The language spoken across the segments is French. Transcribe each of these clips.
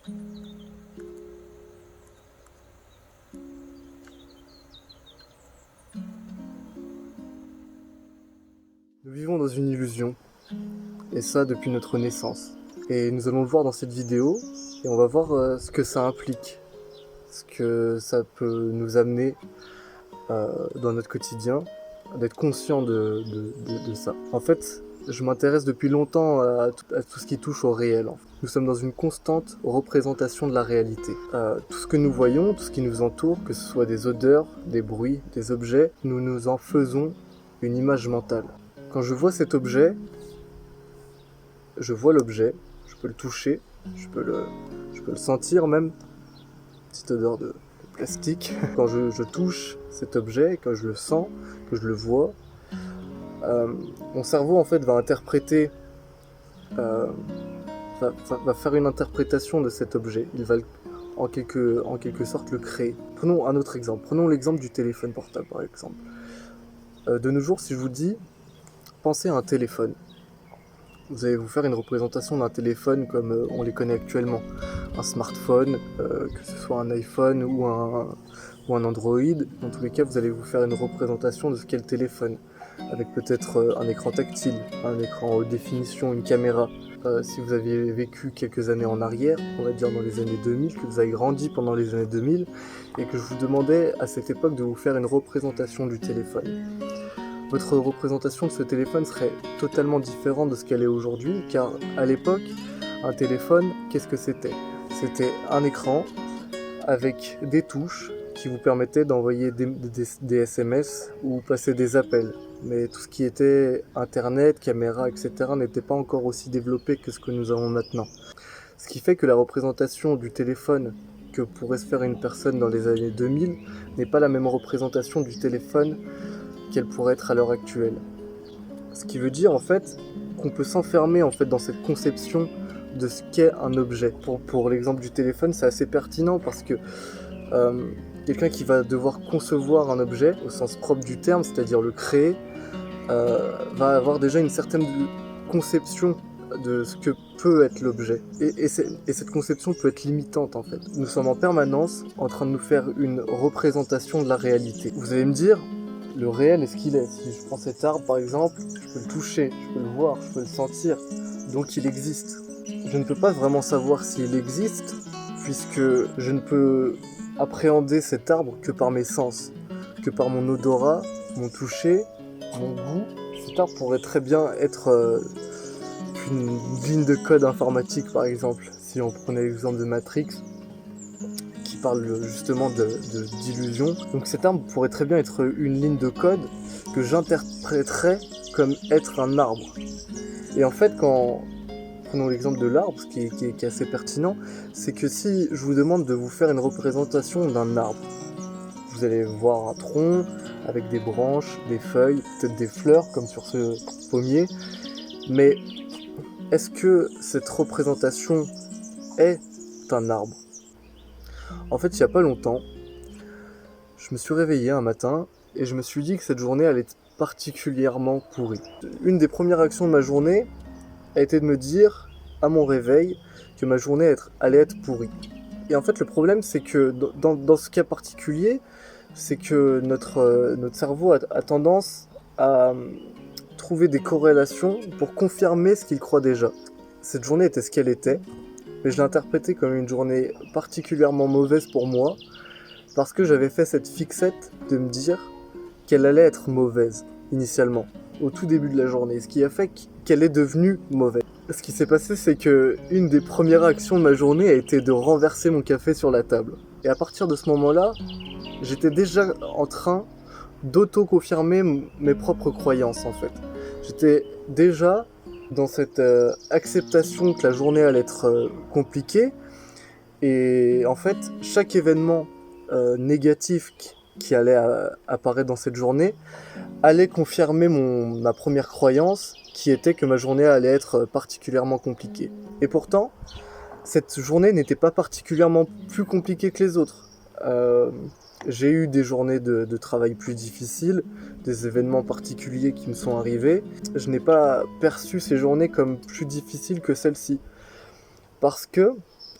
Nous vivons dans une illusion, et ça depuis notre naissance. Et nous allons le voir dans cette vidéo, et on va voir ce que ça implique, ce que ça peut nous amener dans notre quotidien, d'être conscient de ça. En fait, je m'intéresse depuis longtemps à tout ce qui touche au réel. Nous sommes dans une constante représentation de la réalité. Tout ce que nous voyons, tout ce qui nous entoure, que ce soit des odeurs, des bruits, des objets, nous nous en faisons une image mentale. Quand je vois cet objet, je vois l'objet, je peux le toucher, je peux le sentir même, petite odeur de plastique. Quand je touche cet objet, quand je le sens, que je le vois, mon cerveau en fait va interpréter, va faire une interprétation de cet objet. Il va en quelque sorte le créer. Prenons un autre exemple. Prenons l'exemple du téléphone portable par exemple. De nos jours, si je vous dis, pensez à un téléphone. Vous allez vous faire une représentation d'un téléphone comme on les connaît actuellement. Un smartphone, que ce soit un iPhone ou un Android. Dans tous les cas, vous allez vous faire une représentation de ce qu'est le téléphone. Avec peut-être un écran tactile, un écran haute définition, une caméra. Si vous aviez vécu quelques années en arrière, on va dire dans les années 2000, que vous avez grandi pendant les années 2000, et que je vous demandais à cette époque de vous faire une représentation du téléphone. Votre représentation de ce téléphone serait totalement différente de ce qu'elle est aujourd'hui, car à l'époque, un téléphone, qu'est-ce que c'était ? C'était un écran avec des touches qui vous permettaient d'envoyer des SMS ou passer des appels. Mais tout ce qui était internet, caméra, etc. n'était pas encore aussi développé que ce que nous avons maintenant. Ce qui fait que la représentation du téléphone que pourrait se faire une personne dans les années 2000 n'est pas la même représentation du téléphone qu'elle pourrait être à l'heure actuelle. Ce qui veut dire en fait qu'on peut s'enfermer en fait dans cette conception de ce qu'est un objet. Pour l'exemple du téléphone, c'est assez pertinent parce que quelqu'un qui va devoir concevoir un objet au sens propre du terme, c'est-à-dire le créer, va avoir déjà une certaine conception de ce que peut être l'objet. Et cette conception peut être limitante en fait. Nous sommes en permanence en train de nous faire une représentation de la réalité. Vous allez me dire, le réel est ce qu'il est. Si je prends cet arbre par exemple, je peux le toucher, je peux le voir, je peux le sentir, donc il existe. Je ne peux pas vraiment savoir s'il existe, puisque je ne peux appréhender cet arbre que par mes sens, que par mon odorat, mon toucher, mon goût. Cet arbre pourrait très bien être une ligne de code informatique par exemple, si on prenait l'exemple de Matrix, qui parle justement d'illusion. Donc cet arbre pourrait très bien être une ligne de code que j'interpréterais comme être un arbre. Et en fait, prenons l'exemple de l'arbre, ce qui est assez pertinent, c'est que si je vous demande de vous faire une représentation d'un arbre, vous allez voir un tronc avec des branches, des feuilles, peut-être des fleurs comme sur ce pommier, mais est-ce que cette représentation est un arbre ? En fait, il n'y a pas longtemps, je me suis réveillé un matin et je me suis dit que cette journée allait être particulièrement pourrie. Une des premières actions de ma journée a été de me dire, à mon réveil, que ma journée allait être pourrie. Et en fait, le problème, c'est que dans ce cas particulier, c'est que notre cerveau a tendance à trouver des corrélations pour confirmer ce qu'il croit déjà. Cette journée était ce qu'elle était, mais je l'ai interprétée comme une journée particulièrement mauvaise pour moi, parce que j'avais fait cette fixette de me dire qu'elle allait être mauvaise, initialement, au tout début de la journée, ce qui a fait qu'elle est devenue mauvaise. Ce qui s'est passé, c'est que une des premières actions de ma journée a été de renverser mon café sur la table. Et à partir de ce moment-là, j'étais déjà en train d'auto-confirmer mes propres croyances, en fait. J'étais déjà dans cette acceptation que la journée allait être compliquée. Et en fait, chaque événement négatif qui allait apparaître dans cette journée allait confirmer ma première croyance, qui était que ma journée allait être particulièrement compliquée. Et pourtant, cette journée n'était pas particulièrement plus compliquée que les autres. J'ai eu des journées de travail plus difficiles, des événements particuliers qui me sont arrivés. Je n'ai pas perçu ces journées comme plus difficiles que celles-ci. Parce que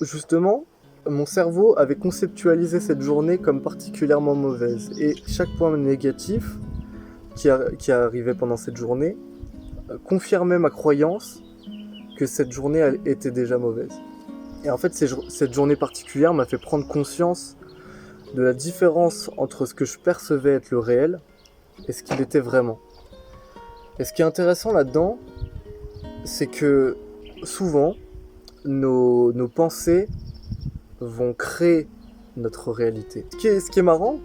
justement, mon cerveau avait conceptualisé cette journée comme particulièrement mauvaise. Et chaque point négatif qui arrivait pendant cette journée confirmait ma croyance que cette journée était déjà mauvaise. Et en fait, cette journée particulière m'a fait prendre conscience de la différence entre ce que je percevais être le réel et ce qu'il était vraiment. Et ce qui est intéressant là-dedans, c'est que souvent, nos pensées vont créer notre réalité. Ce qui est marrant,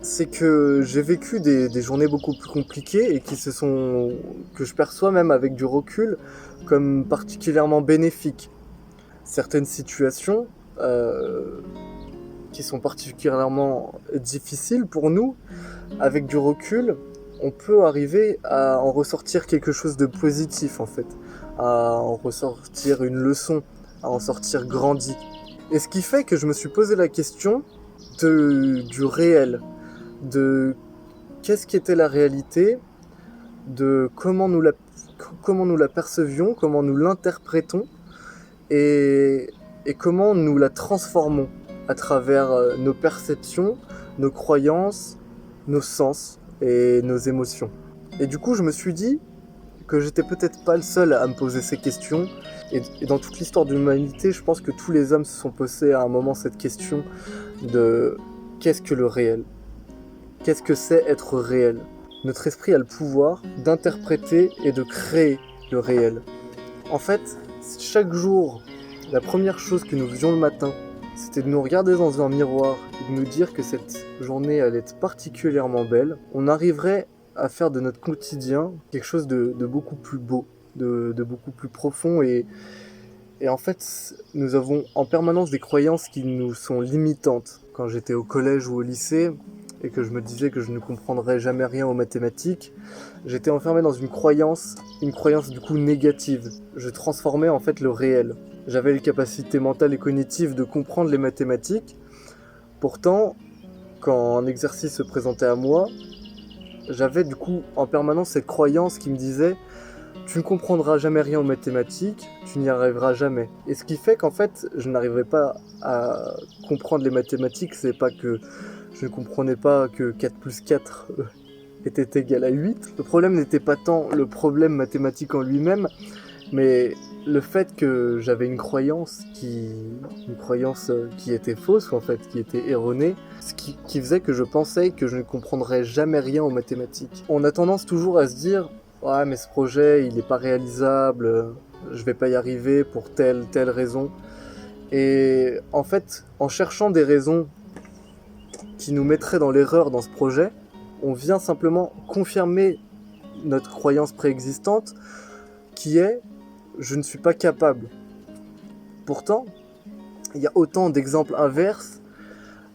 c'est que j'ai vécu des journées beaucoup plus compliquées et que je perçois même avec du recul comme particulièrement bénéfiques. Certaines situations qui sont particulièrement difficiles pour nous, avec du recul, on peut arriver à en ressortir quelque chose de positif en fait, à en ressortir une leçon, à en sortir grandi. Et ce qui fait que je me suis posé la question du réel, de qu'est-ce qui était la réalité, de comment nous la percevions, comment nous l'interprétons et comment nous la transformons à travers nos perceptions, nos croyances, nos sens et nos émotions. Et du coup, je me suis dit que j'étais peut-être pas le seul à me poser ces questions. Et dans toute l'histoire de l'humanité, je pense que tous les hommes se sont posés à un moment cette question de qu'est-ce que le réel ? Qu'est-ce que c'est être réel ? Notre esprit a le pouvoir d'interpréter et de créer le réel. En fait, chaque jour, la première chose que nous faisions le matin, c'était de nous regarder dans un miroir et de nous dire que cette journée allait être particulièrement belle. On arriverait à faire de notre quotidien quelque chose de beaucoup plus beau, de beaucoup plus profond et en fait, nous avons en permanence des croyances qui nous sont limitantes. Quand j'étais au collège ou au lycée et que je me disais que je ne comprendrais jamais rien aux mathématiques, j'étais enfermé dans une croyance du coup négative. Je transformais en fait le réel. J'avais les capacités mentales et cognitives de comprendre les mathématiques. Pourtant, quand un exercice se présentait à moi, j'avais du coup en permanence cette croyance qui me disait « Tu ne comprendras jamais rien aux mathématiques, tu n'y arriveras jamais ». Et ce qui fait qu'en fait, je n'arrivais pas à comprendre les mathématiques, c'est pas que je ne comprenais pas que 4 plus 4 était égal à 8. Le problème n'était pas tant le problème mathématique en lui-même, mais le fait que j'avais une croyance qui était fausse, en fait, qui était erronée, ce qui faisait que je pensais que je ne comprendrais jamais rien aux mathématiques. On a tendance toujours à se dire « Ouais, mais ce projet, il n'est pas réalisable, je vais pas y arriver pour telle raison. » Et en fait, en cherchant des raisons qui nous mettraient dans l'erreur dans ce projet, on vient simplement confirmer notre croyance préexistante qui est « je ne suis pas capable ». Pourtant, il y a autant d'exemples inverses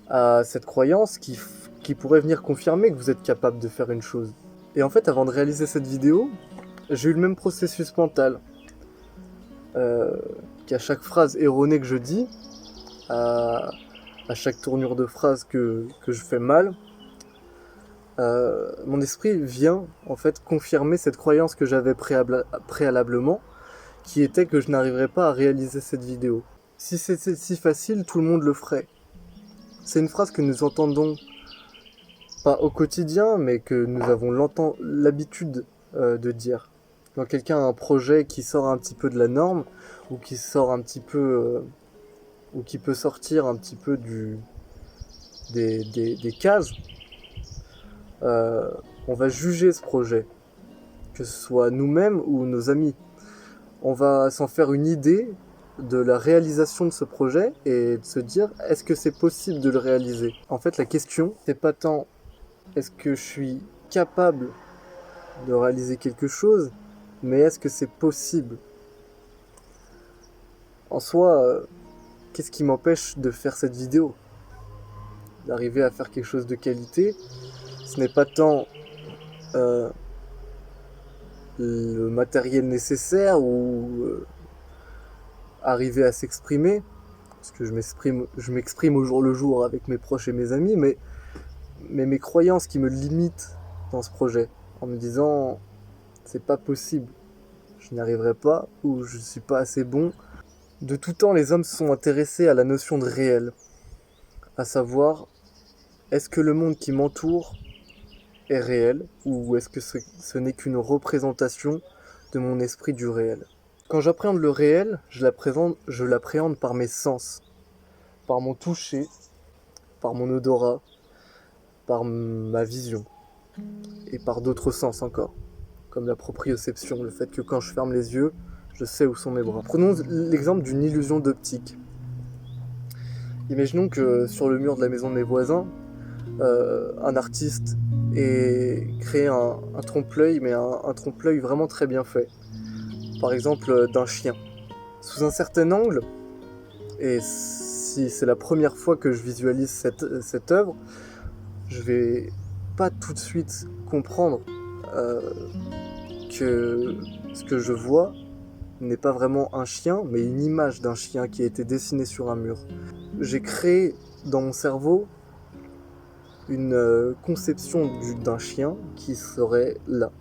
à cette croyance qui pourraient venir confirmer que vous êtes capable de faire une chose. Et en fait, avant de réaliser cette vidéo, j'ai eu le même processus mental. Qu'à chaque phrase erronée que je dis, à chaque tournure de phrase que je fais mal, mon esprit vient en fait confirmer cette croyance que j'avais préalablement, qui était que je n'arriverais pas à réaliser cette vidéo. Si c'était si facile, tout le monde le ferait. C'est une phrase que nous entendons pas au quotidien, mais que nous avons l'habitude de dire. Quand quelqu'un a un projet qui sort un petit peu de la norme, ou qui sort un petit peu, ou qui peut sortir un petit peu des cases, on va juger ce projet, que ce soit nous-mêmes ou nos amis. On va s'en faire une idée de la réalisation de ce projet et de se dire est-ce que c'est possible de le réaliser. En fait, la question, c'est pas tant est-ce que je suis capable de réaliser quelque chose, mais est-ce que c'est possible. En soi, qu'est-ce qui m'empêche de faire cette vidéo, d'arriver à faire quelque chose de qualité? Ce n'est pas tant le matériel nécessaire ou arriver à s'exprimer, parce que je m'exprime au jour le jour avec mes proches et mes amis, mais mes croyances qui me limitent dans ce projet, en me disant c'est pas possible, je n'y arriverai pas, ou je suis pas assez bon. De tout temps, les hommes se sont intéressés à la notion de réel, à savoir, est-ce que le monde qui m'entoure est réel, ou est-ce que ce n'est qu'une représentation de mon esprit du réel. Quand j'appréhende le réel, je l'appréhende par mes sens, par mon toucher, par mon odorat, par ma vision, et par d'autres sens encore, comme la proprioception, le fait que quand je ferme les yeux, je sais où sont mes bras. Prenons l'exemple d'une illusion d'optique. Imaginons que sur le mur de la maison de mes voisins, un artiste ait créé un trompe-l'œil, mais un trompe-l'œil vraiment très bien fait. Par exemple, d'un chien. Sous un certain angle, et si c'est la première fois que je visualise cette œuvre, je vais pas tout de suite comprendre que ce que je vois n'est pas vraiment un chien, mais une image d'un chien qui a été dessinée sur un mur. J'ai créé dans mon cerveau une conception d'un chien qui serait là.